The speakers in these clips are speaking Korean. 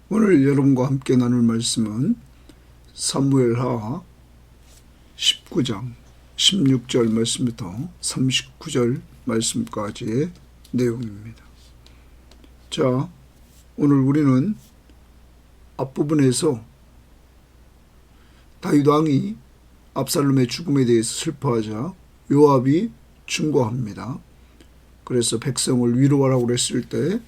오늘 여러분과 함께 나눌 말씀은 사무엘하 19장 16절 말씀부터 39절 말씀까지의 내용입니다. 자, 오늘 우리는 앞부분에서 다윗 왕이 압살롬의 죽음에 대해서 슬퍼하자 요압이 충고합니다. 그래서 백성을 위로하라고 그랬을 때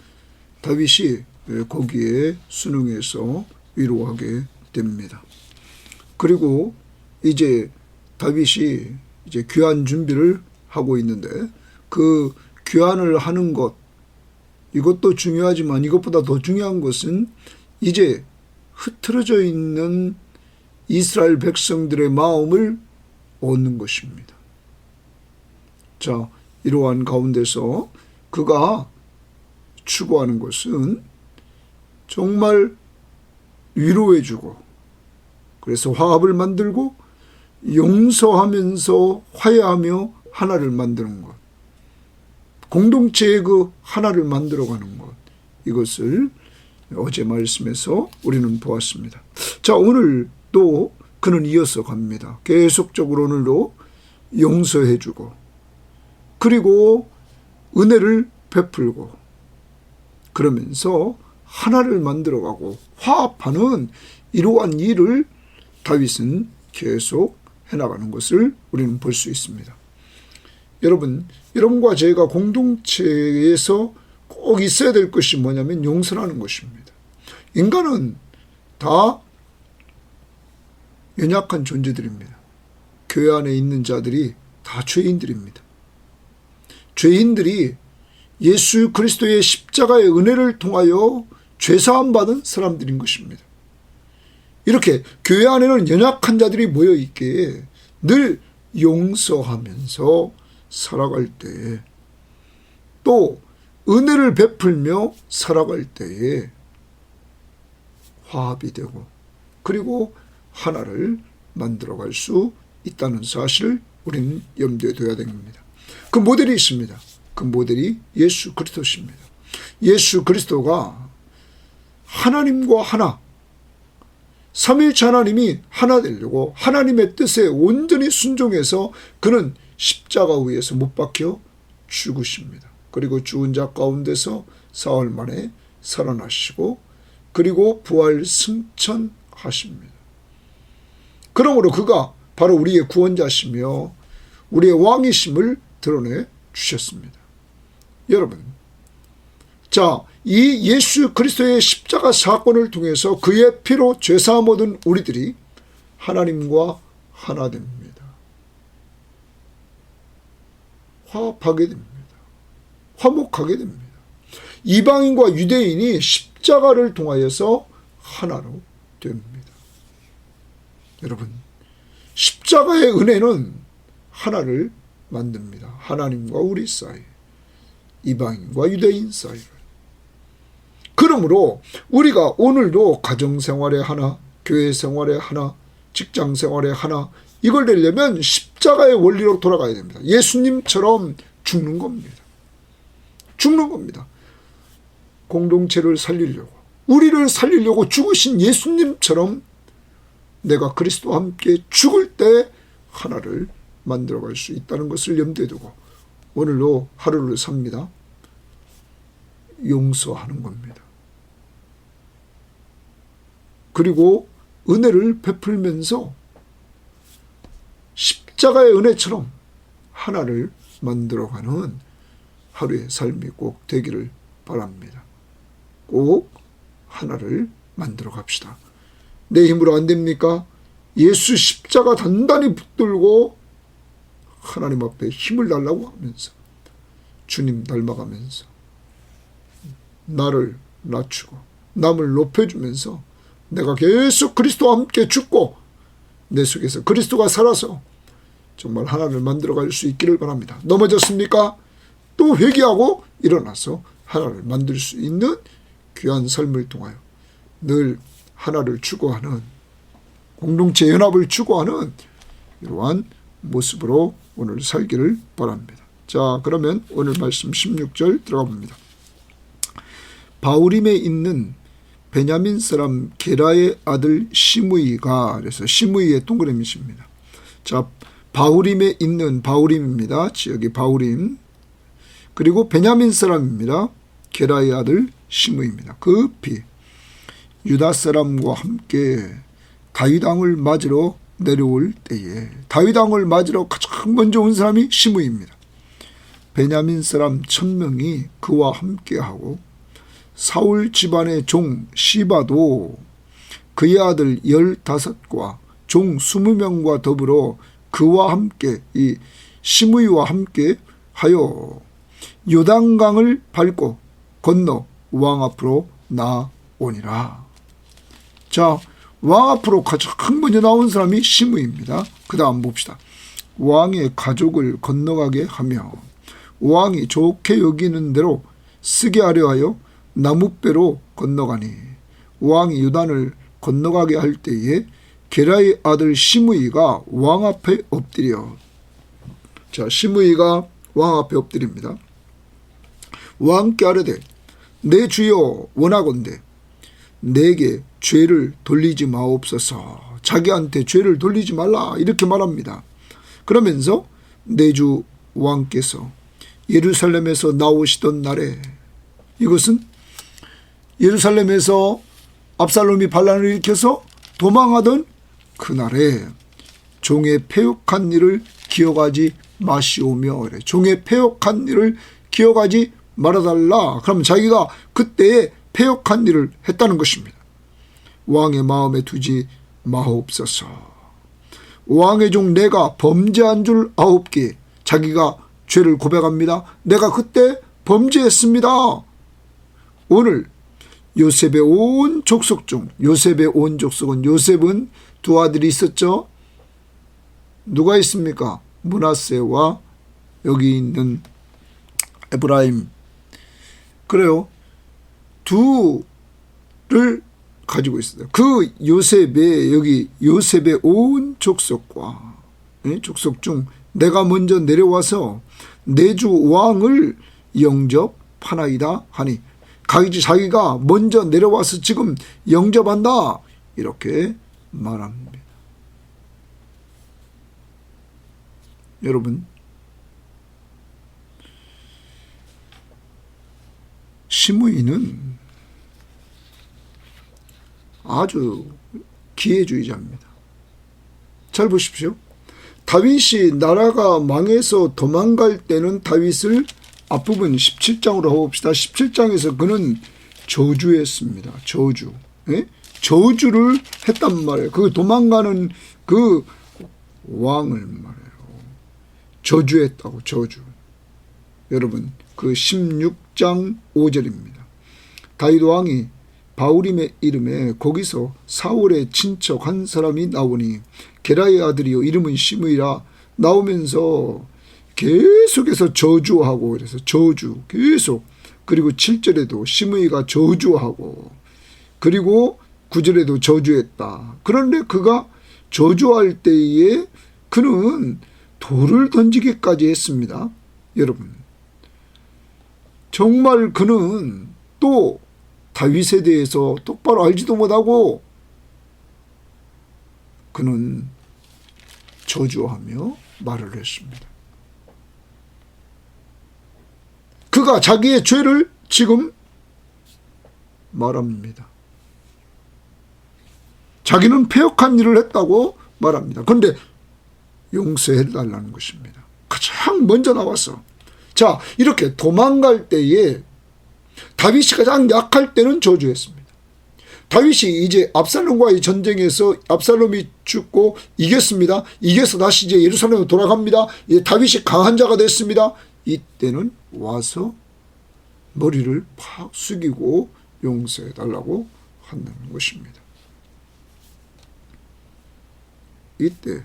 다윗이 거기에 순응해서 위로하게 됩니다. 그리고 이제 다윗이 이제 귀환 준비를 하고 있는데 그 귀환을 하는 것, 이것도 중요하지만 이것보다 더 중요한 것은 이제 흐트러져 있는 이스라엘 백성들의 마음을 얻는 것입니다. 자, 이러한 가운데서 그가 추구하는 것은 정말 위로해주고, 그래서 화합을 만들고 용서하면서 화해하며 하나를 만드는 것, 공동체의 그 하나를 만들어가는 것, 이것을 어제 말씀에서 우리는 보았습니다. 자, 오늘도 그는 이어서 갑니다. 계속적으로 오늘도 용서해주고, 그리고 은혜를 베풀고, 그러면서 하나를 만들어가고 화합하는 이러한 일을 다윗은 계속 해나가는 것을 우리는 볼 수 있습니다. 여러분, 여러분과 제가 공동체에서 꼭 있어야 될 것이 뭐냐면 용서라는 것입니다. 인간은 다 연약한 존재들입니다. 교회 안에 있는 자들이 다 죄인들입니다. 죄인들이 예수 그리스도의 십자가의 은혜를 통하여 죄사함 받은 사람들인 것입니다. 이렇게 교회 안에는 연약한 자들이 모여 있기에 늘 용서하면서 살아갈 때에, 또 은혜를 베풀며 살아갈 때에 화합이 되고, 그리고 하나를 만들어갈 수 있다는 사실을 우리는 염두에 둬야 됩니다. 그 모델이 있습니다. 그 모델이 예수 그리스도십니다. 예수 그리스도가 하나님과 하나, 삼위일체 하나님이 하나 되려고 하나님의 뜻에 온전히 순종해서 그는 십자가 위에서 못 박혀 죽으십니다. 그리고 죽은 자 가운데서 사흘 만에 살아나시고, 그리고 부활 승천하십니다. 그러므로 그가 바로 우리의 구원자시며 우리의 왕이심을 드러내 주셨습니다. 여러분, 자, 이 예수 그리스도의 십자가 사건을 통해서 그의 피로 죄사함 얻은 우리들이 하나님과 하나 됩니다. 화합하게 됩니다. 화목하게 됩니다. 이방인과 유대인이 십자가를 통하여서 하나로 됩니다. 여러분, 십자가의 은혜는 하나를 만듭니다. 하나님과 우리 사이, 이방인과 유대인 사이를. 그러므로 우리가 오늘도 가정생활의 하나, 교회생활의 하나, 직장생활의 하나, 이걸 내려면 십자가의 원리로 돌아가야 됩니다. 예수님처럼 죽는 겁니다. 죽는 겁니다. 공동체를 살리려고, 우리를 살리려고 죽으신 예수님처럼 내가 그리스도와 함께 죽을 때 하나를 만들어갈 수 있다는 것을 염두에 두고 오늘도 하루를 삽니다. 용서하는 겁니다. 그리고 은혜를 베풀면서 십자가의 은혜처럼 하나를 만들어가는 하루의 삶이 꼭 되기를 바랍니다. 꼭 하나를 만들어 갑시다. 내 힘으로 안 됩니까? 예수 십자가 단단히 붙들고 하나님 앞에 힘을 달라고 하면서 주님 닮아가면서 나를 낮추고 남을 높여주면서 내가 계속 그리스도와 함께 죽고 내 속에서 그리스도가 살아서 정말 하나를 만들어갈 수 있기를 바랍니다. 넘어졌습니까? 또 회개하고 일어나서 하나를 만들 수 있는 귀한 삶을 통하여 늘 하나를 추구하는, 공동체 연합을 추구하는 이러한 모습으로 오늘 살기를 바랍니다. 자, 그러면 오늘 말씀 16절 들어가 봅니다. 바울임에 있는 베냐민 사람 게라의 아들 시므이가, 그래서 시므이의 동그라미입니다. 자, 바후림에 있는 바후림입니다. 지역이 바후림. 그리고 베냐민 사람입니다. 게라의 아들 시므이입니다. 급히 유다 사람과 함께 다윗 왕을 맞으러 내려올 때에, 다윗 왕을 맞으러 가장 먼저 온 사람이 시므이입니다. 베냐민 사람 1000명이 그와 함께하고 사울 집안의 종 시바도 그의 아들 15과 종 20명과 더불어 그와 함께, 이 시므이와 함께 하여 요단강을 밟고 건너 왕 앞으로 나오니라. 자, 왕 앞으로 가장 먼저 나온 사람이 시므이입니다. 그 다음 봅시다. 왕의 가족을 건너가게 하며 왕이 좋게 여기는 대로 쓰게 하려 하여 나뭇배로 건너가니 왕이 요단을 건너가게 할 때에 게라의 아들 시므이가 왕 앞에 엎드려. 자, 시므이가 왕 앞에 엎드립니다. 왕께 아뢰되 내 주여 원하건대 내게 죄를 돌리지 마옵소서. 자기한테 죄를 돌리지 말라 이렇게 말합니다. 그러면서 내 주 왕께서 예루살렘에서 나오시던 날에, 이것은 예루살렘에서 압살롬이 반란을 일으켜서 도망하던 그날에 종의 패역한 일을 기억하지 마시오며, 그래. 종의 패역한 일을 기억하지 말아달라. 그러면 자기가 그때에 패역한 일을 했다는 것입니다. 왕의 마음에 두지 마옵소서. 왕의 종 내가 범죄한 줄 아옵기에, 자기가 죄를 고백합니다. 내가 그때 범죄했습니다. 오늘 요셉의 온 족속 중, 요셉의 온 족속은, 요셉은 두 아들이 있었죠. 누가 있습니까? 므낫세와 여기 있는 에브라임. 그래요. 둘을 가지고 있어요. 그 요셉의, 여기 요셉의 온 족속과, 족속 중 내가 먼저 내려와서 내 주 왕을 영접하나이다 하니, 자기가 먼저 내려와서 지금 영접한다 이렇게 말합니다. 여러분, 시므이는 아주 기회주의자입니다. 잘 보십시오. 다윗이 나라가 망해서 도망갈 때는 다윗을 앞부분 17장으로 해봅시다. 17장에서 그는 저주했습니다. 저주. 예? 저주를 했단 말이에요. 그 도망가는 그 왕을 말해요. 저주했다고, 저주. 여러분, 그 16장 5절입니다. 다윗 왕이 바후림의 이름에 거기서 사울의 친척 한 사람이 나오니 게라의 아들이요 이름은 시므이라 나오면서 계속해서 저주하고, 그래서 저주 계속, 그리고 7절에도 시므이가 저주하고, 그리고 9절에도 저주했다. 그런데 그가 저주할 때에 그는 돌을 던지기까지 했습니다. 여러분, 정말 그는 또 다윗에 대해서 똑바로 알지도 못하고 그는 저주하며 말을 했습니다. 그가 자기의 죄를 지금 말합니다. 자기는 패역한 일을 했다고 말합니다. 그런데 용서해달라는 것입니다. 가장 먼저 나와서. 자, 이렇게 도망갈 때에 다윗이 가장 약할 때는 저주했습니다. 다윗이 이제 압살롬과의 전쟁에서 압살롬이 죽고 이겼습니다. 이겨서 다시 이제 예루살렘으로 돌아갑니다. 이제 다윗이 강한 자가 됐습니다. 이때는 와서 머리를 팍 숙이고 용서해달라고 하는 것입니다. 이때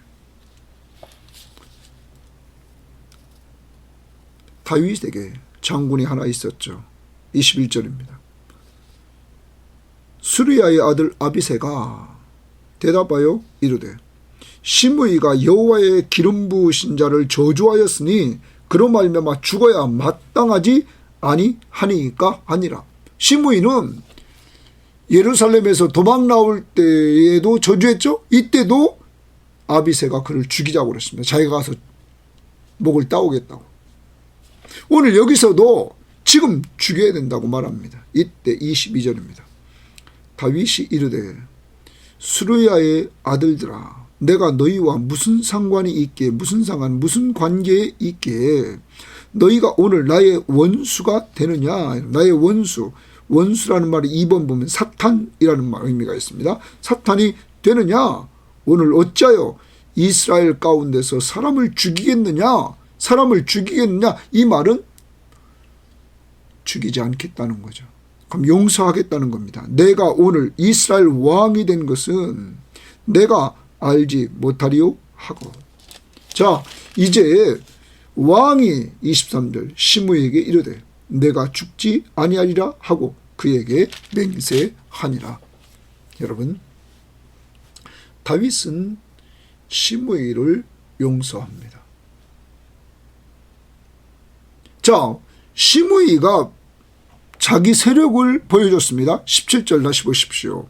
다윗에게 장군이 하나 있었죠. 21절입니다. 수리야의 아들 아비새가 대답하여 이르되 시므이가 여호와의 기름 부으신 자를 저주하였으니 그로 말미암아 죽어야 마땅하지 아니하니까 하니라. 시므이는 예루살렘에서 도망 나올 때에도 저주했죠. 이때도 아비새가 그를 죽이자고 그랬습니다. 자기가 가서 목을 따오겠다고. 오늘 여기서도 지금 죽여야 된다고 말합니다. 이때 22절입니다. 다윗이 이르되 수르야의 아들들아 내가 너희와 무슨 상관이 있게 무슨 상관 무슨 관계에 있게 너희가 오늘 나의 원수가 되느냐. 나의 원수라는 말이 2번 보면 사탄이라는 의미가 있습니다. 사탄이 되느냐. 오늘 어찌하여 이스라엘 가운데서 사람을 죽이겠느냐. 이 말은 죽이지 않겠다는 거죠. 그럼 용서하겠다는 겁니다. 내가 오늘 이스라엘 왕이 된 것은 내가 알지 못하리요 하고. 자, 이제 왕이 23절 시므이에게 이르되 내가 죽지 아니하리라 하고 그에게 맹세하니라. 여러분, 다윗은 시므이를 용서합니다. 자, 시므이가 자기 세력을 보여줬습니다. 17절 다시 보십시오.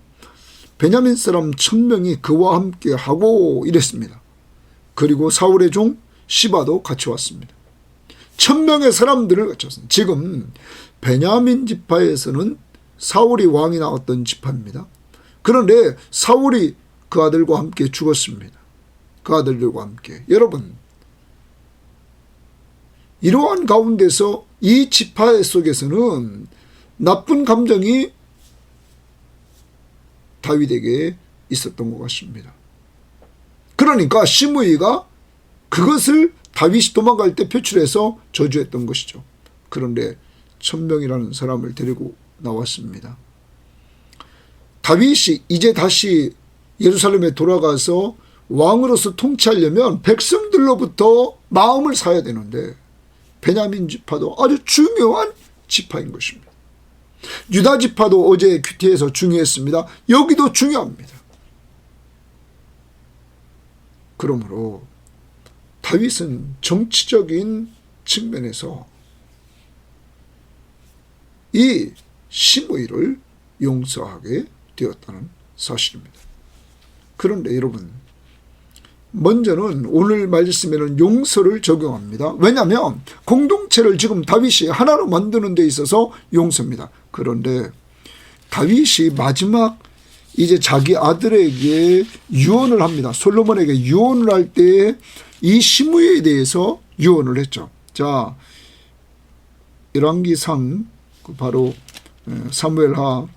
베냐민 사람 1000명이 그와 함께 하고 이랬습니다. 그리고 사울의 종 시바도 같이 왔습니다. 1000명의 사람들을 같이 왔습니다. 지금 베냐민 지파에서는 사울이 왕이 나왔던 지파입니다. 그런데 사울이 그 아들과 함께 죽었습니다. 그 아들들과 함께. 여러분, 이러한 가운데서 이 지파 속에서는 나쁜 감정이 다윗에게 있었던 것 같습니다. 그러니까 시므이가 그것을 다윗이 도망갈 때 표출해서 저주했던 것이죠. 그런데 1000명이라는 사람을 데리고 나왔습니다. 다윗이 이제 다시 예루살렘에 돌아가서 왕으로서 통치하려면 백성들로부터 마음을 사야 되는데 베냐민 지파도 아주 중요한 지파인 것입니다. 유다 지파도 어제 큐티에서 중요했습니다. 여기도 중요합니다. 그러므로 다윗은 정치적인 측면에서 이 시므이를 용서하게 되었다는 사실입니다. 그런데 여러분, 먼저는 오늘 말씀에는 용서를 적용합니다. 왜냐하면 공동체를 지금 다윗이 하나로 만드는 데 있어서 용서입니다. 그런데 다윗이 마지막 이제 자기 아들에게 유언을 합니다. 솔로몬에게 유언을 할 때 이 시므이에 대해서 유언을 했죠. 자, 열왕기상 바로 사무엘하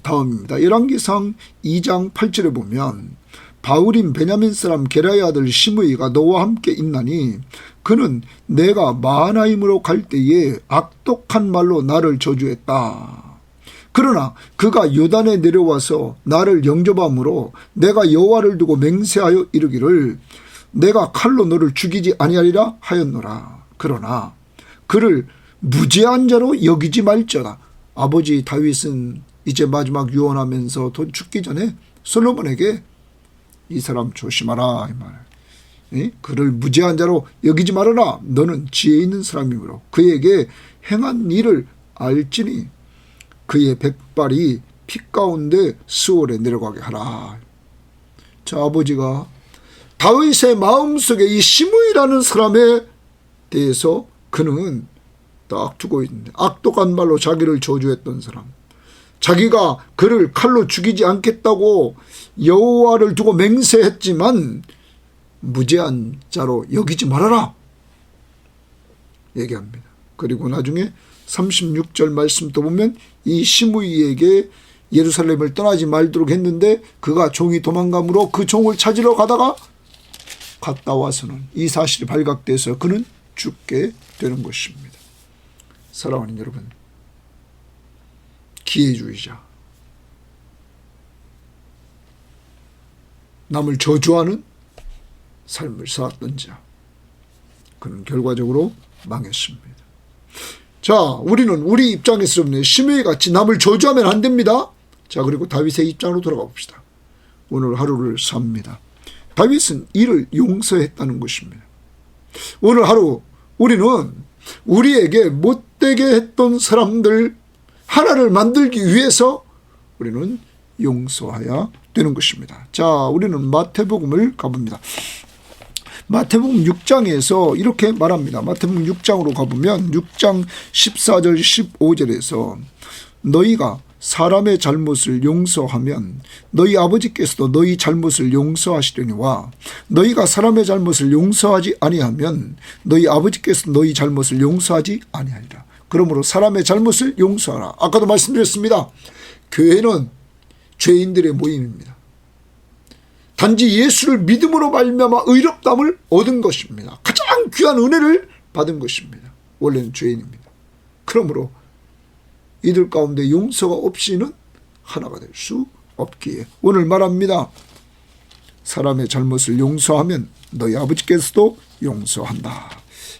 다음입니다. 열왕기상 2장 8절에 보면 바울인 베냐민 사람 게라의 아들 시므이가 너와 함께 있나니 그는 내가 마하나임으로 갈 때에 악독한 말로 나를 저주했다. 그러나 그가 요단에 내려와서 나를 영접함으로 내가 여호와를 두고 맹세하여 이르기를 내가 칼로 너를 죽이지 아니하리라 하였노라. 그러나 그를 무죄한 자로 여기지 말지어다. 아버지 다윗은 이제 마지막 유언하면서 죽기 전에 솔로몬에게 이 사람 조심하라 이 말. 그를 무죄한 자로 여기지 말아라. 너는 지혜 있는 사람이므로 그에게 행한 일을 알지니 그의 백발이 피 가운데 수월에 내려가게 하라. 자, 아버지가 다윗의 마음속에 이 시므이라는 사람에 대해서 그는 딱 두고 있는데 악독한 말로 자기를 저주했던 사람, 자기가 그를 칼로 죽이지 않겠다고 여호와를 두고 맹세했지만 무죄한 자로 여기지 말아라 얘기합니다. 그리고 나중에 36절 말씀도 보면 이 시므이에게 예루살렘을 떠나지 말도록 했는데 그가 종이 도망감으로 그 종을 찾으러 갔다 와서는 이 사실이 발각돼서 그는 죽게 되는 것입니다. 사랑하는 여러분, 기회주의자, 남을 저주하는 삶을 살았던 자, 그는 결과적으로 망했습니다. 자, 우리는 우리 입장에서 시므이 같이 남을 저주하면 안 됩니다. 자, 그리고 다윗의 입장으로 돌아가 봅시다. 오늘 하루를 삽니다. 다윗은 이를 용서했다는 것입니다. 오늘 하루 우리는 우리에게 못되게 했던 사람들 하나를 만들기 위해서 우리는 용서해야 되는 것입니다. 자, 우리는 마태복음을 가봅니다. 마태복음 6장에서 이렇게 말합니다. 마태복음 6장으로 가보면 6장 14절 15절에서 너희가 사람의 잘못을 용서하면 너희 아버지께서도 너희 잘못을 용서하시려니와 너희가 사람의 잘못을 용서하지 아니하면 너희 아버지께서 너희 잘못을 용서하지 아니하리라. 그러므로 사람의 잘못을 용서하라. 아까도 말씀드렸습니다. 교회는 죄인들의 모임입니다. 단지 예수를 믿음으로 말미암아 의롭다함을 얻은 것입니다. 가장 귀한 은혜를 받은 것입니다. 원래는 죄인입니다. 그러므로 이들 가운데 용서가 없이는 하나가 될 수 없기에 오늘 말합니다. 사람의 잘못을 용서하면 너희 아버지께서도 용서한다.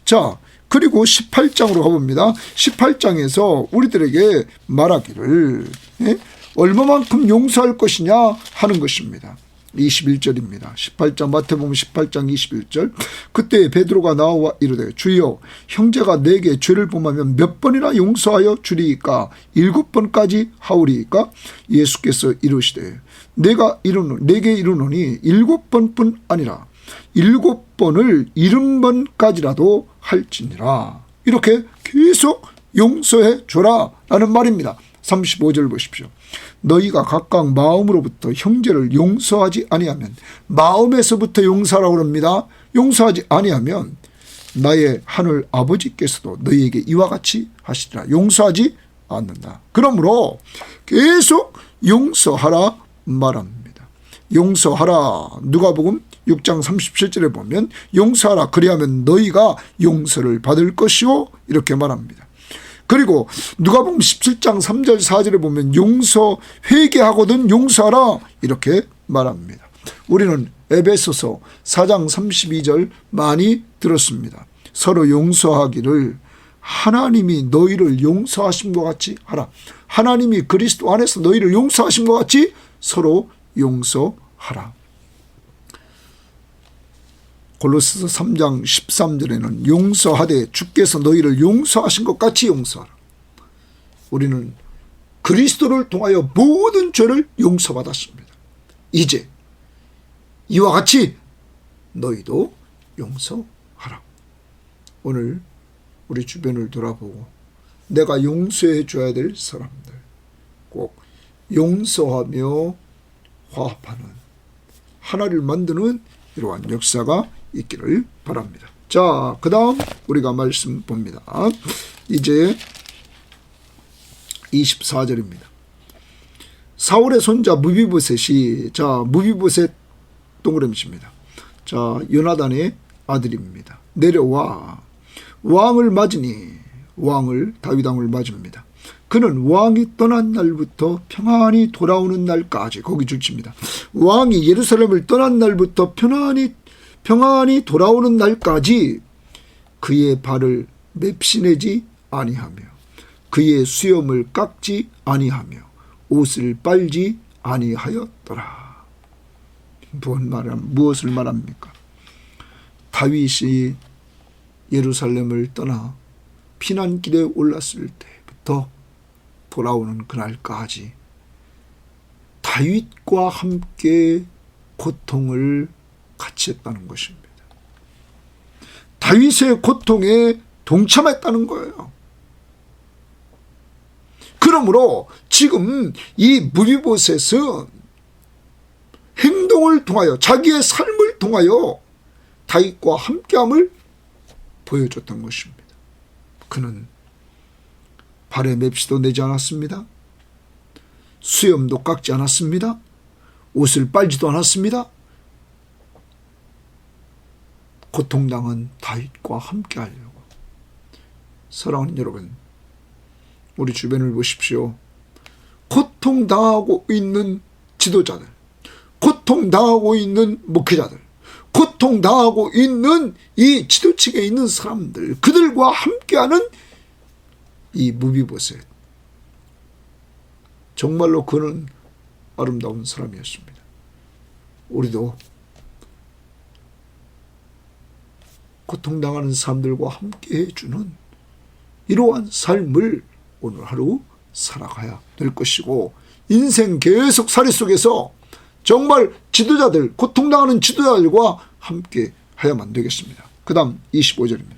자, 그리고 18장으로 가봅니다. 18장에서 우리들에게 말하기를 얼마만큼 용서할 것이냐 하는 것입니다. 21절입니다. 18장 마태복음 18장 21절 그때 베드로가 나와 이르되 주여 형제가 내게 죄를 범하면 몇 번이나 용서하여 주리이까 7번까지 하오리이까 예수께서 이르시되 내게 이르노니 7번뿐 아니라 7번을 70번까지라도 할지니라. 이렇게 계속 용서해 줘라 라는 말입니다. 35절 보십시오. 너희가 각각 마음으로부터 형제를 용서하지 아니하면 마음에서부터 용서하라고 합니다. 용서하지 아니하면 나의 하늘 아버지께서도 너희에게 이와 같이 하시리라. 용서하지 않는다. 그러므로 계속 용서하라 말합니다. 용서하라. 누가복음 6장 37절에 보면 용서하라 그리하면 너희가 용서를 받을 것이요 이렇게 말합니다. 그리고 누가복음 17장 3절 4절에 보면 용서 회개하거든 용서하라 이렇게 말합니다. 우리는 에베소서 4장 32절 많이 들었습니다. 서로 용서하기를 하나님이 너희를 용서하신 것 같이 하라. 하나님이 그리스도 안에서 너희를 용서하신 것 같이 서로 용서하라. 골로새서 3장 13절에는 용서하되 주께서 너희를 용서하신 것 같이 용서하라. 우리는 그리스도를 통하여 모든 죄를 용서받았습니다. 이제 이와 같이 너희도 용서하라. 오늘 우리 주변을 돌아보고 내가 용서해 줘야 될 사람들 꼭 용서하며 화합하는 하나를 만드는 이러한 역사가 있기를 바랍니다. 자, 그 다음 우리가 말씀 봅니다. 이제 24절입니다. 사울의 손자 무비보셋이 무비보셋 동그라미입니다. 자, 요나단의 아들입니다. 내려와 왕을 맞으니 다윗 왕을 맞습니다. 그는 왕이 떠난 날부터 평안히 돌아오는 날까지 거기 줄칩니다. 왕이 예루살렘을 떠난 날부터 평안히 돌아오는 날까지 그의 발을 맵시내지 아니하며 그의 수염을 깎지 아니하며 옷을 빨지 아니하였더라. 무엇을 말합니까? 다윗이 예루살렘을 떠나 피난길에 올랐을 때부터 돌아오는 그날까지 다윗과 함께 고통을 같이 했다는 것입니다. 다윗의 고통에 동참했다는 거예요. 그러므로 지금 이 무비보셋은 행동을 통하여 자기의 삶을 통하여 다윗과 함께함을 보여줬던 것입니다. 그는 발에 맵시도 내지 않았습니다. 수염도 깎지 않았습니다. 옷을 빨지도 않았습니다. 고통당한 다윗과 함께 하려고. 사랑하는 여러분, 우리 주변을 보십시오. 고통당하고 있는 지도자들, 고통당하고 있는 목회자들, 고통당하고 있는 이 지도층에 있는 사람들, 그들과 함께하는 이 무비보셋. 정말로 그는 아름다운 사람이었습니다. 우리도 고통당하는 사람들과 함께 해주는 이러한 삶을 오늘 하루 살아가야 될 것이고 인생 계속 살이 속에서 정말 지도자들, 고통당하는 지도자들과 함께 해야만 되겠습니다. 그 다음 25절입니다.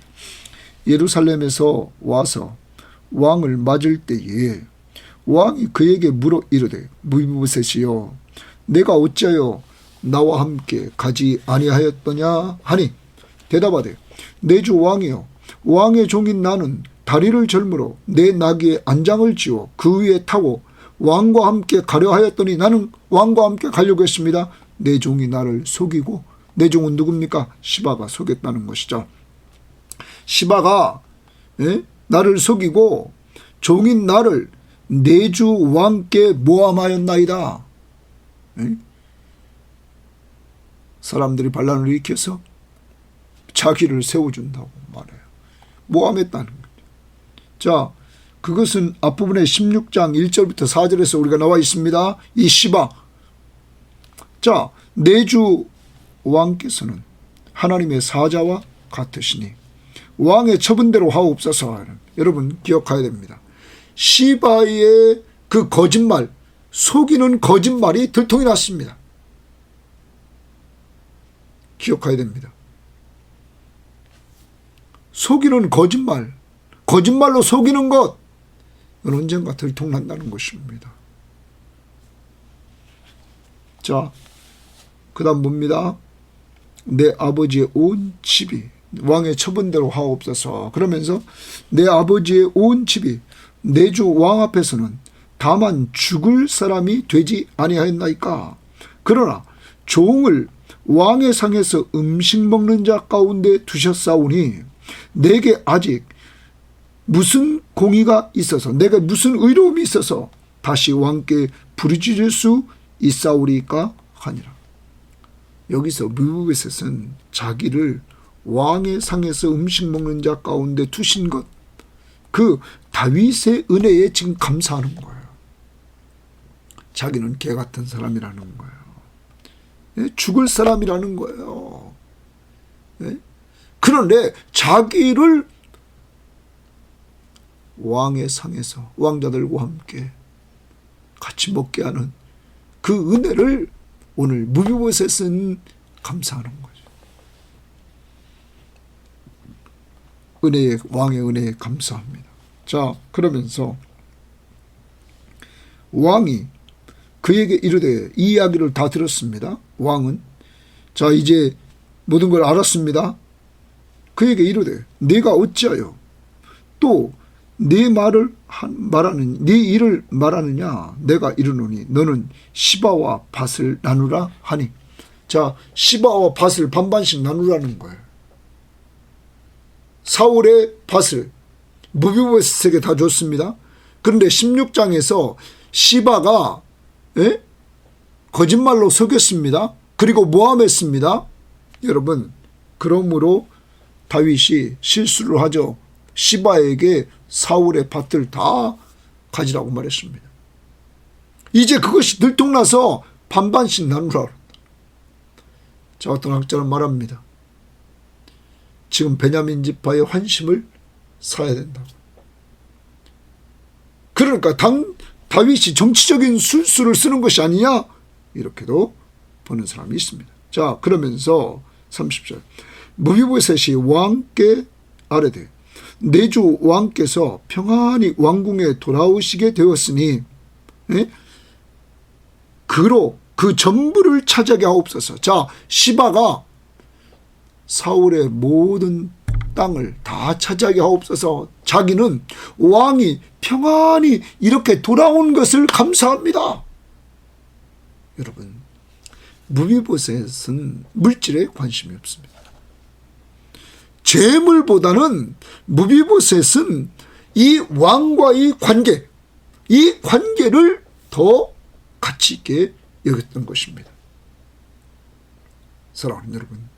예루살렘에서 와서 왕을 맞을 때에 왕이 그에게 물어 이르되 무비보셋이여 내가 어찌하여 나와 함께 가지 아니하였더냐 하니 대답하되 내 주 왕이여 왕의 종인 나는 다리를 절므로 내 나귀에 안장을 지어 그 위에 타고 왕과 함께 가려 하였더니 나는 왕과 함께 가려고 했습니다. 내 종이 나를 속이고 내 종은 누굽니까? 시바가 속였다는 것이죠. 시바가 나를 속이고 종인 나를 내 주 왕께 모함하였나이다. 사람들이 반란을 일으켜서 자기를 세워준다고 말해요. 모함했다는 거죠. 자, 그것은 앞부분에 16장 1절부터 4절에서 우리가 나와 있습니다. 이 시바. 자, 내 주 왕께서는 하나님의 사자와 같으시니 왕의 처분대로 하옵소서. 여러분 기억해야 됩니다. 시바의 그 거짓말, 속이는 거짓말이 들통이 났습니다. 기억해야 됩니다. 속이는 거짓말, 거짓말로 속이는 것, 이건 언젠가 들통난다는 것입니다. 자, 그 다음 뭡니다? 내 아버지의 온 집이 왕의 처분대로 하옵소서. 그러면서 내 아버지의 온 집이 내 주 왕 앞에서는 다만 죽을 사람이 되지 아니하였나이까. 그러나 종을 왕의 상에서 음식 먹는 자 가운데 두셨사오니 내게 아직 무슨 공의가 있어서, 내가 무슨 의로움이 있어서 다시 왕께 부르짖을 수 있사오리까 하니라. 여기서 무비보셋은 자기를 왕의 상에서 음식 먹는 자 가운데 두신 것, 그 다윗의 은혜에 지금 감사하는 거예요. 자기는 개 같은 사람이라는 거예요. 죽을 사람이라는 거예요. 그런데 자기를 왕의 상에서 왕자들과 함께 같이 먹게 하는 그 은혜를 오늘 무비보셋은 감사하는 거죠. 왕의 은혜에 감사합니다. 자, 그러면서 왕이 그에게 이르되, 이 이야기를 다 들었습니다. 왕은 자 이제 모든 걸 알았습니다. 그에게 이르되 네가 어찌하여 또 네 일을 말하느냐. 내가 이르노니 너는 시바와 밭을 나누라 하니. 자, 시바와 밭을 반반씩 나누라는 거예요. 사울의 밭을 무비보셋에게 다 줬습니다. 그런데 16장에서 시바가 거짓말로 속였습니다. 그리고 모함했습니다. 여러분, 그러므로 다윗이 실수를 하죠. 시바에게 사울의 밭을 다 가지라고 말했습니다. 이제 그것이 들통나서 반반씩 나누라. 자, 어떤 학자는 말합니다. 지금 베냐민 지파의 환심을 사야 된다고. 그러니까 다윗이 정치적인 술수를 쓰는 것이 아니냐, 이렇게도 보는 사람이 있습니다. 자, 그러면서 30절 무비보셋이 왕께 아뢰되 내 주 왕께서 평안히 왕궁에 돌아오시게 되었으니 그로 그 전부를 차지하게 하옵소서. 자, 시바가 사울의 모든 땅을 다 차지하게 하옵소서. 자기는 왕이 평안히 이렇게 돌아온 것을 감사합니다. 여러분, 무비보셋은 물질에 관심이 없습니다. 재물보다는 무비보셋은 이 왕과의 관계, 이 관계를 더 가치 있게 여겼던 것입니다. 사랑하는 여러분,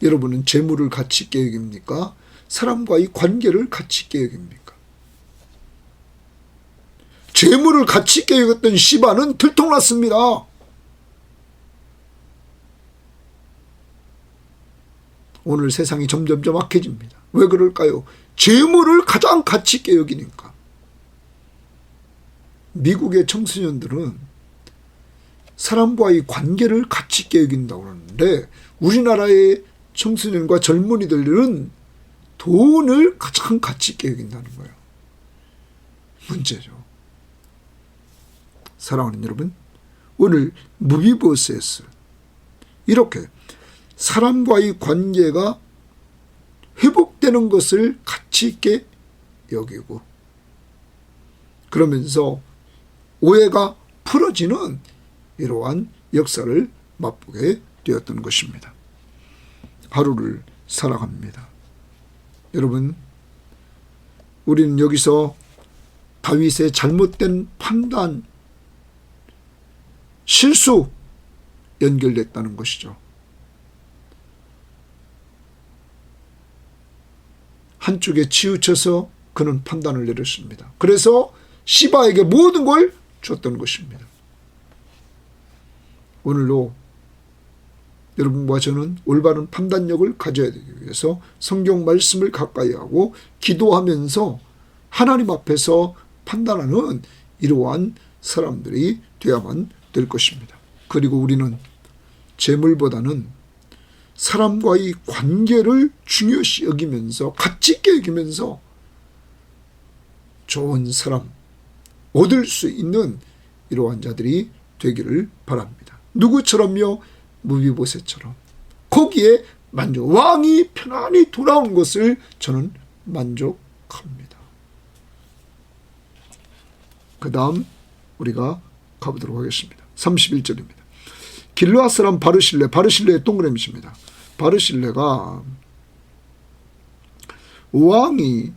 여러분은 재물을 가치 있게 여깁니까? 사람과의 관계를 가치 있게 여깁니까? 재물을 가치 있게 여겼던 시바는 들통났습니다. 오늘 세상이 점점점 악해집니다. 왜 그럴까요? 재물을 가장 가치 있게 여기니까. 미국의 청소년들은 사람과의 관계를 가치 있게 여긴다고 하는데 우리나라의 청소년과 젊은이들은 돈을 가장 가치 있게 여긴다는 거예요. 문제죠. 사랑하는 여러분, 오늘 무비보셋은 이렇게 사람과의 관계가 회복되는 것을 가치 있게 여기고 그러면서 오해가 풀어지는 이러한 역사를 맛보게 되었던 것입니다. 하루를 살아갑니다. 여러분, 우리는 여기서 다윗의 잘못된 판단, 실수 연결됐다는 것이죠. 한쪽에 치우쳐서 그는 판단을 내렸습니다. 그래서 시바에게 모든 걸 줬던 것입니다. 오늘도 여러분과 저는 올바른 판단력을 가져야 되기 위해서 성경 말씀을 가까이 하고 기도하면서 하나님 앞에서 판단하는 이러한 사람들이 되어야만 될 것입니다. 그리고 우리는 재물보다는 사람과의 관계를 중요시 여기면서 가치 있게 여기면서 좋은 사람 얻을 수 있는 이러한 자들이 되기를 바랍니다. 누구처럼요? 무비보셋처럼 거기에 만족, 왕이 편안히 돌아온 것을 저는 만족합니다. 그 다음 우리가 가보도록 하겠습니다. 31절입니다. 길르앗 사람 바르실레의 동그라미입니다. 바르실레가 왕이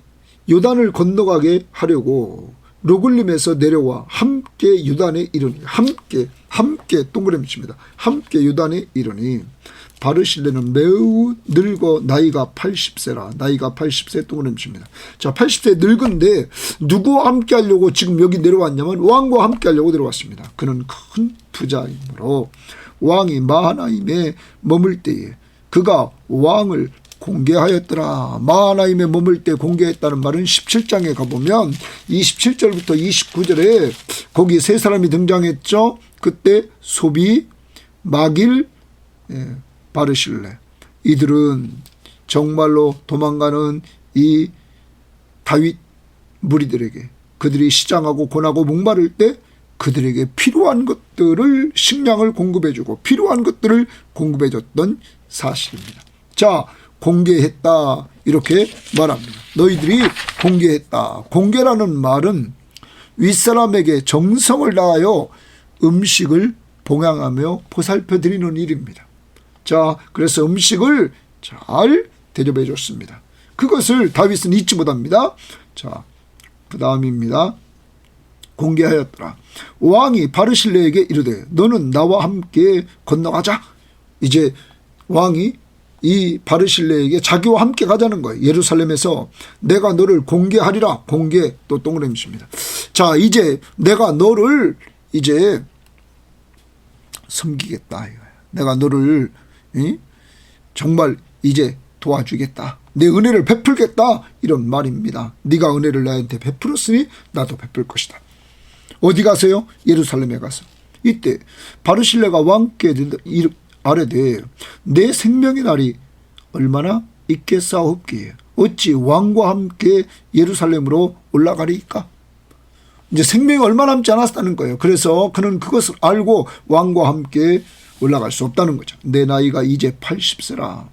요단을 건너가게 하려고 로글림에서 내려와 함께 요단에 이르니 함께 동그라미입니다. 함께 요단에 이르니 바르실레는 매우 늙어 나이가 80세라. 나이가 80세 동그라미입니다. 자, 80세 늙은데 누구와 함께 하려고 지금 여기 내려왔냐면 왕과 함께 하려고 내려왔습니다. 그는 큰 부자이므로 왕이 마하나임에 머물 때에 그가 왕을 공개하였더라. 마하나임에 머물 때 공개했다는 말은 17장에 가보면 27절부터 29절에 거기 세 사람이 등장했죠. 그때 소비, 마길, 바르실레. 이들은 정말로 도망가는 이 다윗 무리들에게 그들이 시장하고 고나고 목마를 때 그들에게 필요한 것들을 식량을 공급해주고 필요한 것들을 공급해줬던 사실입니다. 자, 공개했다 이렇게 말합니다. 너희들이 공개했다. 공개라는 말은 윗사람에게 정성을 다하여 음식을 봉양하며 보살펴 드리는 일입니다. 자, 그래서 음식을 잘 대접해 줬습니다. 그것을 다윗은 잊지 못합니다. 자, 그 다음입니다. 공개하였더라. 왕이 바르실레에게 이르되 너는 나와 함께 건너가자. 이제 왕이 이 바르실레에게 자기와 함께 가자는 거예요. 예루살렘에서 내가 너를 공개하리라. 공개 또 동그라미입니다. 자, 이제 내가 너를 이제 섬기겠다. 내가 너를 정말 이제 도와주겠다. 내 은혜를 베풀겠다. 이런 말입니다. 네가 은혜를 나한테 베풀었으니 나도 베풀 것이다. 어디 가서요? 예루살렘에 가서. 이때 바르실레가 왕께 아뢰되 내 생명의 날이 얼마나 있겠사옵기에 어찌 왕과 함께 예루살렘으로 올라가리이까? 이제 생명이 얼마 남지 않았다는 거예요. 그래서 그는 그것을 알고 왕과 함께 올라갈 수 없다는 거죠. 내 나이가 이제 80세라.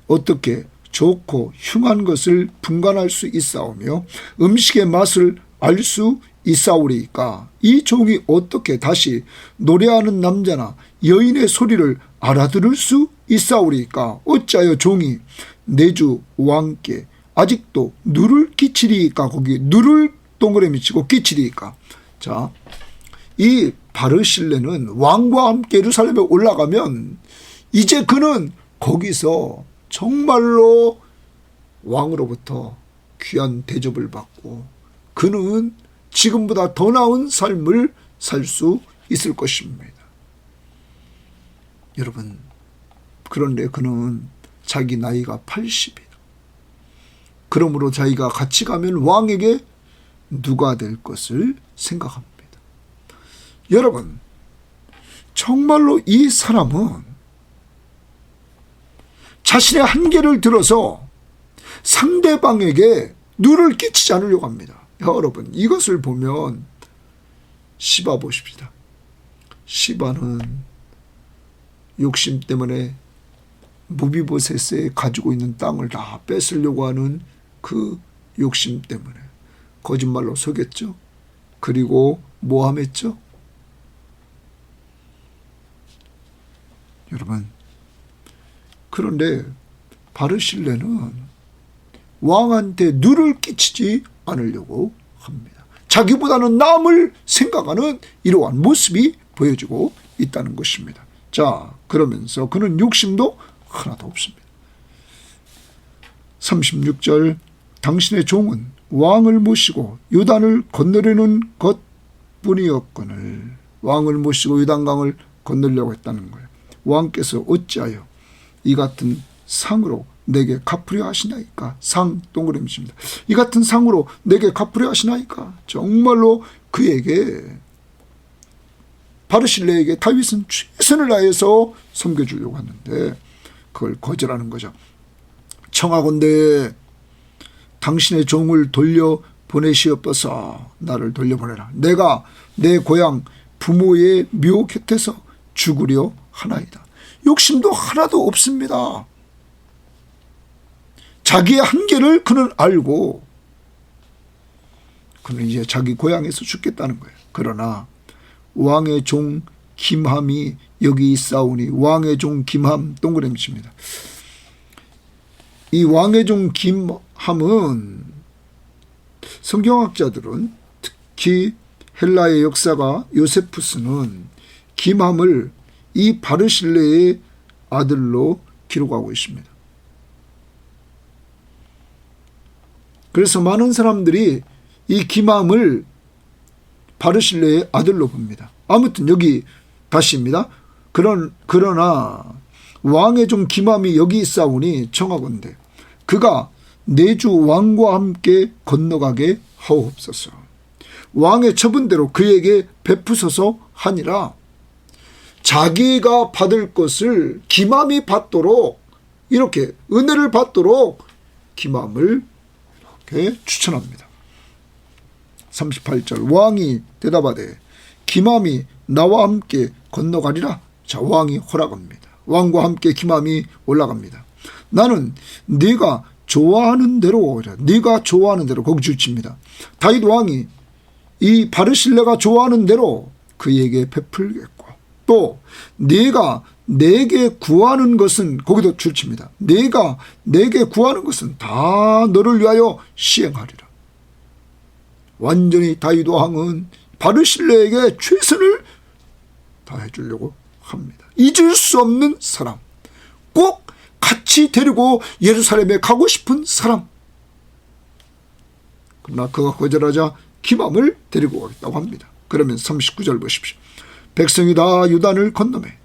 어떻게 좋고 흉한 것을 분간할 수 있사오며 음식의 맛을 알 수 있사오리이까? 이 종이 어떻게 다시 노래하는 남자나 여인의 소리를 알아들을 수 있사오리이까? 어찌하여 종이 내 주 왕께 아직도 누를 끼치리이까? 거기 누를 동그라미 치고 끼치리이까? 자, 이 바르실레는 왕과 함께 예루살렘에 올라가면 이제 그는 거기서 정말로 왕으로부터 귀한 대접을 받고 그는 지금보다 더 나은 삶을 살 수 있을 것입니다. 여러분, 그런데 그는 자기 나이가 80이다. 그러므로 자기가 같이 가면 왕에게 누가 될 것을 생각합니다. 여러분, 정말로 이 사람은 자신의 한계를 들어서 상대방에게 누를 끼치지 않으려고 합니다. 여러분, 이것을 보면 시바 보십시다. 시바는 욕심 때문에 무비보셋에 가지고 있는 땅을 다 뺏으려고 하는 그 욕심 때문에 거짓말로 속였죠. 그리고 모함했죠. 여러분, 그런데 바르실레는 왕한테 누를 끼치지 않으려고 합니다. 자기보다는 남을 생각하는 이러한 모습이 보여지고 있다는 것입니다. 자, 그러면서 그는 욕심도 하나도 없습니다. 36절, 당신의 종은 왕을 모시고 요단을 건너려는 것뿐이었거늘, 왕을 모시고 요단강을 건너려고 했다는 거예요. 왕께서 어찌하여 이 같은 상으로 내게 갚으려 하시나이까? 상 동그라미입니다. 이 같은 상으로 내게 갚으려 하시나이까? 정말로 그에게, 바르실레에게 다윗은 최선을 다해서 섬겨주려고 하는데 그걸 거절하는 거죠. 청하건대 당신의 종을 돌려보내시옵소서. 나를 돌려보내라. 내가 내 고향 부모의 묘 곁에서 죽으려 하나이다. 욕심도 하나도 없습니다. 자기의 한계를 그는 알고 그는 이제 자기 고향에서 죽겠다는 거예요. 그러나 왕의 종 김함이 여기 있사오니, 왕의 종 김함 동그라미 칩니다. 이 왕의 종 김함은 성경학자들은, 특히 헬라의 역사가 요세푸스는 김함을 이 바르실레의 아들로 기록하고 있습니다. 그래서 많은 사람들이 이 김함을 바르실레의 아들로 봅니다. 아무튼 여기 다시입니다. 그러나 왕의 종 김함이 여기 있사오니 청하건대 그가 내주 왕과 함께 건너가게 하옵소서. 왕의 처분대로 그에게 베푸소서 하니라. 자기가 받을 것을 김함이 받도록, 이렇게 은혜를 받도록 김함을 이렇게 추천합니다. 38절, 왕이 대답하되 김함이 나와 함께 건너가리라. 자, 왕이 허락합니다. 왕과 함께 김함이 올라갑니다. 나는 네가 좋아하는 대로, 네가 좋아하는 대로, 거기 줄칩니다. 다윗 왕이 이 바르실레가 좋아하는 대로 그에게 베풀겠고, 또 네가 내게 구하는 것은, 거기도 줄칩니다. 네가 내게 구하는 것은 다 너를 위하여 시행하리라. 완전히 다윗 왕은 바르실레에게 최선을 다해 주려고 합니다. 잊을 수 없는 사람, 꼭 같이 데리고 예루살렘에 가고 싶은 사람. 그러나 그가 거절하자 김함을 데리고 가겠다고 합니다. 그러면 39절 보십시오. 백성이 다 요단을 건너매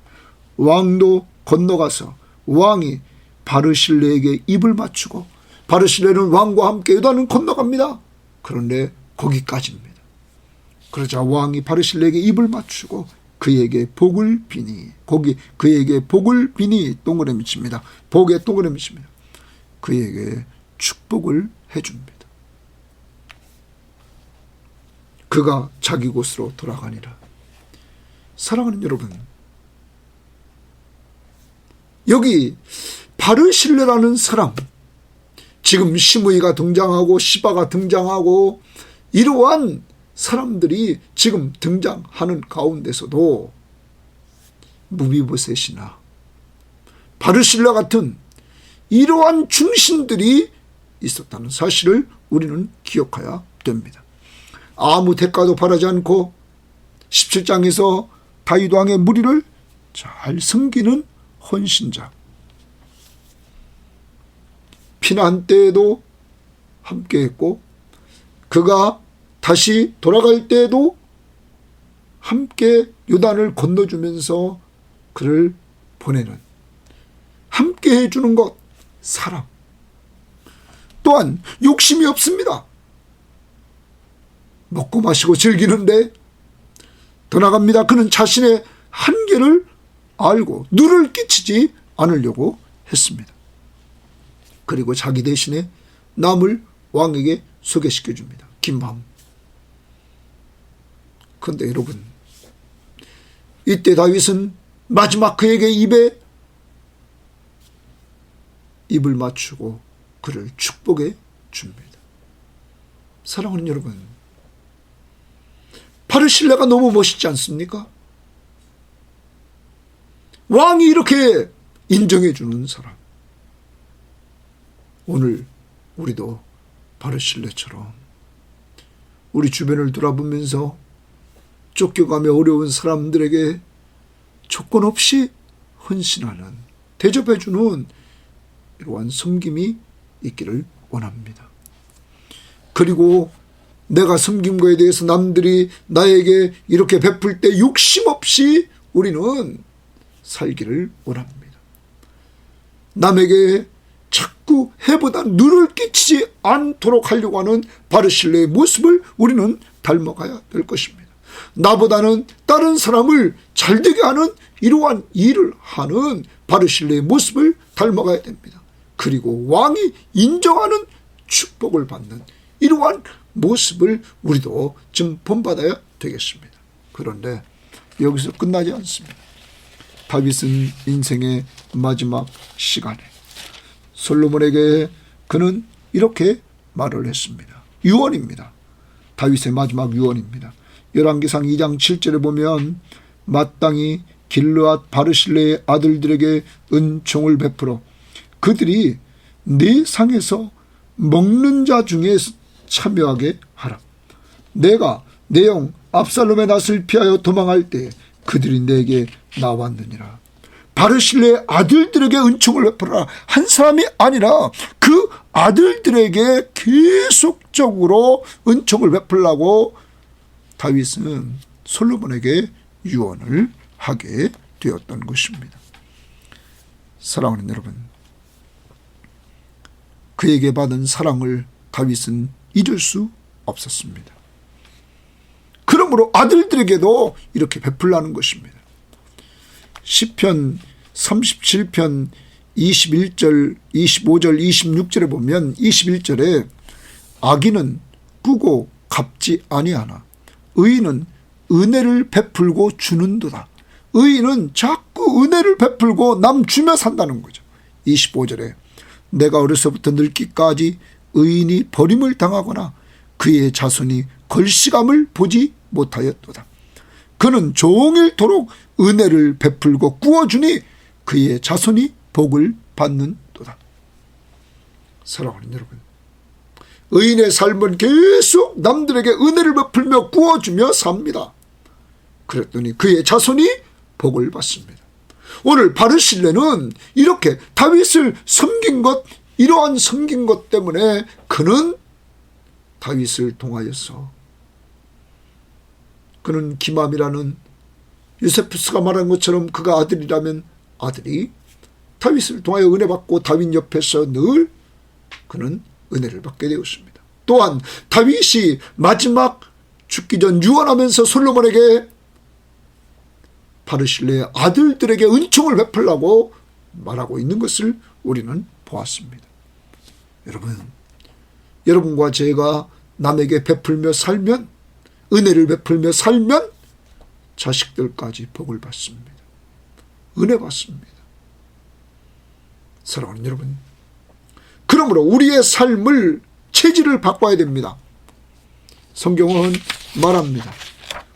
왕도 건너가서 왕이 바르실레에게 입을 맞추고, 바르실레는 왕과 함께 요단을 건너갑니다. 그런데 거기까지입니다. 그러자 왕이 바르실레에게 입을 맞추고 그에게 복을 비니, 거기 그에게 복을 비니 동그라미 칩니다. 복에 동그라미 칩니다. 그에게 축복을 해줍니다. 그가 자기 곳으로 돌아가니라. 사랑하는 여러분, 여기 바르실레라는 사람, 지금 시므이가 등장하고 시바가 등장하고 이러한 사람들이 지금 등장하는 가운데서도 무비보셋이나 바르실레 같은 이러한 중신들이 있었다는 사실을 우리는 기억해야 됩니다. 아무 대가도 바라지 않고 17장에서 다윗 왕의 무리를 잘 섬기는 헌신자, 피난 때에도 함께했고 그가 다시 돌아갈 때에도 함께 요단을 건너주면서 그를 보내는, 함께 해주는 것, 사랑. 또한 욕심이 없습니다. 먹고 마시고 즐기는데 더 나갑니다. 그는 자신의 한계를 알고 누를 끼치지 않으려고 했습니다. 그리고 자기 대신에 남을 왕에게 소개시켜 줍니다. 김밤. 그런데 여러분, 이때 다윗은 마지막 그에게 입을 맞추고 그를 축복해 줍니다. 사랑하는 여러분, 바르실레가 너무 멋있지 않습니까? 왕이 이렇게 인정해 주는 사람. 오늘 우리도 바르실레처럼 우리 주변을 돌아보면서 쫓겨가며 어려운 사람들에게 조건 없이 헌신하는, 대접해주는 이러한 섬김이 있기를 원합니다. 그리고 내가 섬긴 거에 대해서 남들이 나에게 이렇게 베풀 때 욕심 없이 우리는 살기를 원합니다. 남에게 자꾸 해보다 누를 끼치지 않도록 하려고 하는 바르실레의 모습을 우리는 닮아가야 될 것입니다. 나보다는 다른 사람을 잘되게 하는 이러한 일을 하는 바르실레의 모습을 닮아가야 됩니다. 그리고 왕이 인정하는 축복을 받는 이러한 모습을 우리도 좀 본받아야 되겠습니다. 그런데 여기서 끝나지 않습니다. 다윗은 인생의 마지막 시간에 솔로몬에게 그는 이렇게 말을 했습니다. 유언입니다. 다윗의 마지막 유언입니다. 열왕기상 2장 7절에 보면 마땅히 길르앗 바르실레의 아들들에게 은총을 베풀어 그들이 네 상에서 먹는 자 중에 참여하게 하라. 내가 내 형 압살롬의 낯을 피하여 도망할 때 그들이 내게 나왔느니라. 바르실레의 아들들에게 은총을 베풀어라. 한 사람이 아니라 그 아들들에게 계속적으로 은총을 베풀라고 다윗은 솔로몬에게 유언을 하게 되었던 것입니다. 사랑하는 여러분, 그에게 받은 사랑을 다윗은 잊을 수 없었습니다. 그러므로 아들들에게도 이렇게 베풀라는 것입니다. 시편 37편 21절, 25절, 26절에 보면 21절에 악인은 꾸고 갚지 아니하나 의인은 은혜를 베풀고 주는도다. 의인은 자꾸 은혜를 베풀고 남 주며 산다는 거죠. 25절에 내가 어려서부터 늙기까지 의인이 버림을 당하거나 그의 자손이 걸시감을 보지 못하였도다. 그는 종일토록 은혜를 베풀고 꾸어주니 그의 자손이 복을 받는도다. 사랑하는 여러분, 의인의 삶은 계속 남들에게 은혜를 베풀며 꾸어주며 삽니다. 그랬더니 그의 자손이 복을 받습니다. 오늘 바르실레는 이렇게 다윗을 섬긴 것, 이러한 섬긴 것 때문에 그는 다윗을 통하여서, 그는 기맘이라는 요세푸스가 말한 것처럼 그가 아들이라면 아들이 다윗을 통하여 은혜 받고 다윗 옆에서 늘 그는 은혜를 받게 되었습니다. 또한 다윗이 마지막 죽기 전 유언하면서 솔로몬에게 바르실레의 아들들에게 은총을 베풀라고 말하고 있는 것을 우리는 보았습니다. 여러분과 제가 남에게 베풀며 살면, 은혜를 베풀며 살면 자식들까지 복을 받습니다. 은혜 받습니다. 사랑하는 여러분, 그러므로 우리의 삶을, 체질을 바꿔야 됩니다. 성경은 말합니다.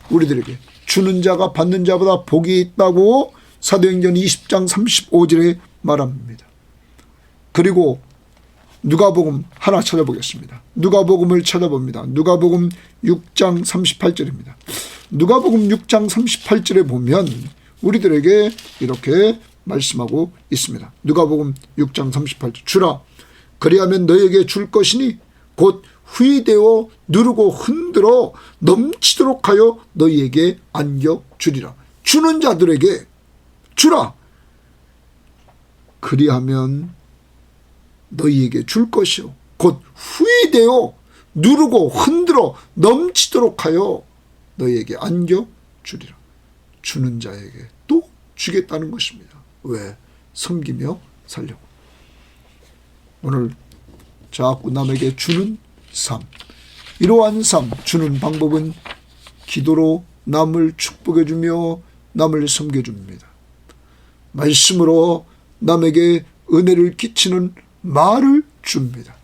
우리들에게 주는 자가 받는 자보다 복이 있다고 사도행전 20장 35절에 말합니다. 그리고 누가복음 하나 찾아보겠습니다. 누가복음을 찾아봅니다. 누가복음 6장 38절입니다. 누가복음 6장 38절에 보면 우리들에게 이렇게 말씀하고 있습니다. 누가복음 6장 38절. 주라, 그리하면 너에게 줄 것이니 곧 후이되어 누르고 흔들어 넘치도록 하여 너희에게 안겨 주리라. 주는 자들에게 주라. 그리하면 너희에게 줄 것이요 곧 후이되어 누르고 흔들어 넘치도록 하여 너희에게 안겨 주리라. 주는 자에게 또 주겠다는 것입니다. 왜? 섬기며 살려고. 오늘 자꾸 남에게 주는 삶, 이러한 삶, 주는 방법은 기도로 남을 축복해 주며 남을 섬겨 줍니다. 말씀으로 남에게 은혜를 끼치는 말을 줍니다.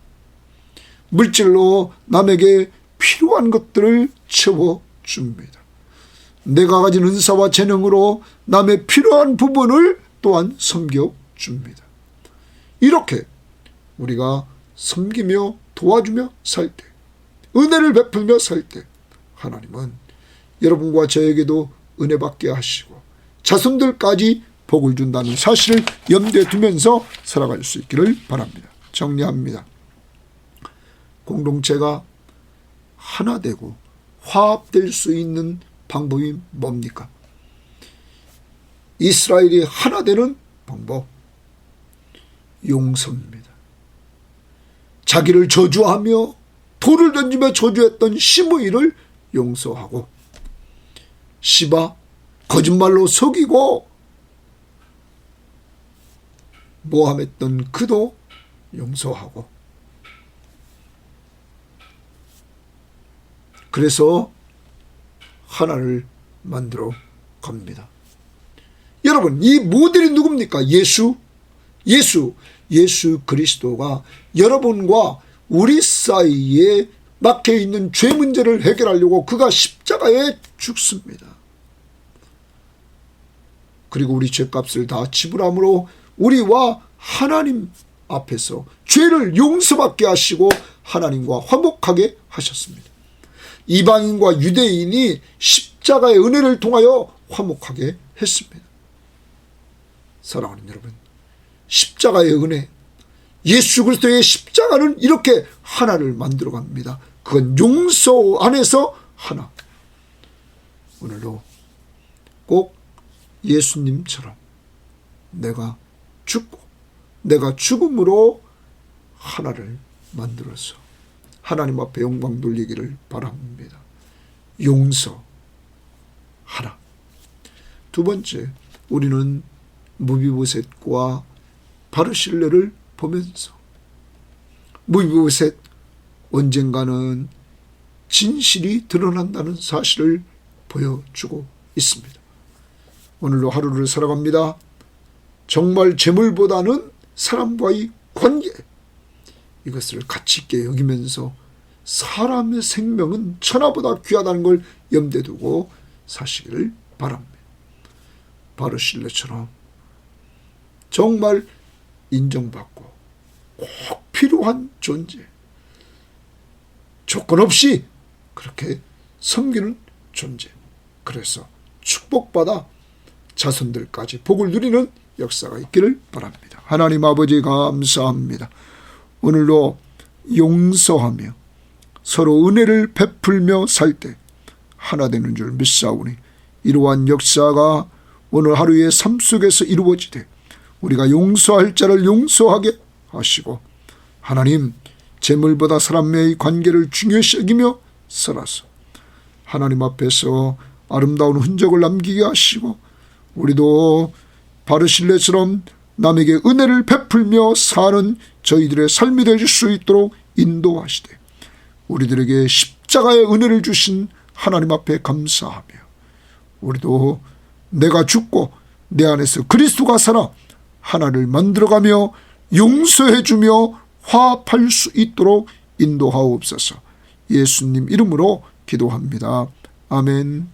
물질로 남에게 필요한 것들을 채워줍니다. 내가 가진 은사와 재능으로 남의 필요한 부분을 또한 섬겨줍니다. 이렇게 우리가 섬기며 도와주며 살 때, 은혜를 베풀며 살 때 하나님은 여러분과 저에게도 은혜 받게 하시고 자손들까지 복을 준다는 사실을 염두에 두면서 살아갈 수 있기를 바랍니다. 정리합니다. 공동체가 하나 되고 화합될 수 있는 방법이 뭡니까? 이스라엘이 하나 되는 방법, 용서입니다. 자기를 저주하며 돌을 던지며 저주했던 시므이를 용서하고, 시바 거짓말로 속이고 모함했던 그도 용서하고, 그래서 하나를 만들어 갑니다. 여러분, 이 모델이 누굽니까? 예수 그리스도가 여러분과 우리 사이에 막혀있는 죄 문제를 해결하려고 그가 십자가에 죽습니다. 그리고 우리 죄값을 다 지불함으로 우리와 하나님 앞에서 죄를 용서받게 하시고 하나님과 화목하게 하셨습니다. 이방인과 유대인이 십자가의 은혜를 통하여 화목하게 했습니다. 사랑하는 여러분, 십자가의 은혜, 예수 그리스도의 십자가는 이렇게 하나를 만들어 갑니다. 그건 용서 안에서 하나. 오늘도 꼭 예수님처럼 내가 죽고 내가 죽음으로 하나를 만들어서 하나님 앞에 영광 돌리기를 바랍니다. 용서 하나. 두 번째, 우리는 무비보셋과 바르실레를 보면서 무비보셋 언젠가는 진실이 드러난다는 사실을 보여주고 있습니다. 오늘도 하루를 살아갑니다. 정말 재물보다는 사람과의 관계, 이것을 가치 있게 여기면서 사람의 생명은 천하보다 귀하다는 걸 염두에 두고 사시기를 바랍니다. 바르실레처럼 정말 인정받고 꼭 필요한 존재, 조건 없이 그렇게 섬기는 존재, 그래서 축복받아 자손들까지 복을 누리는 역사가 있기를 바랍니다. 하나님 아버지 감사합니다. 오늘도 용서하며 서로 은혜를 베풀며 살 때 하나 되는 줄 믿사오니 이러한 역사가 오늘 하루의 삶 속에서 이루어지되 우리가 용서할 자를 용서하게 하시고, 하나님 재물보다 사람의 관계를 중요시 여기며 살아서 하나님 앞에서 아름다운 흔적을 남기게 하시고, 우리도 바르실레처럼 남에게 은혜를 베풀며 사는 저희들의 삶이 될 수 있도록 인도하시되, 우리들에게 십자가의 은혜를 주신 하나님 앞에 감사하며, 우리도 내가 죽고 내 안에서 그리스도가 살아 하나를 만들어가며 용서해주며 화합할 수 있도록 인도하옵소서. 예수님 이름으로 기도합니다. 아멘.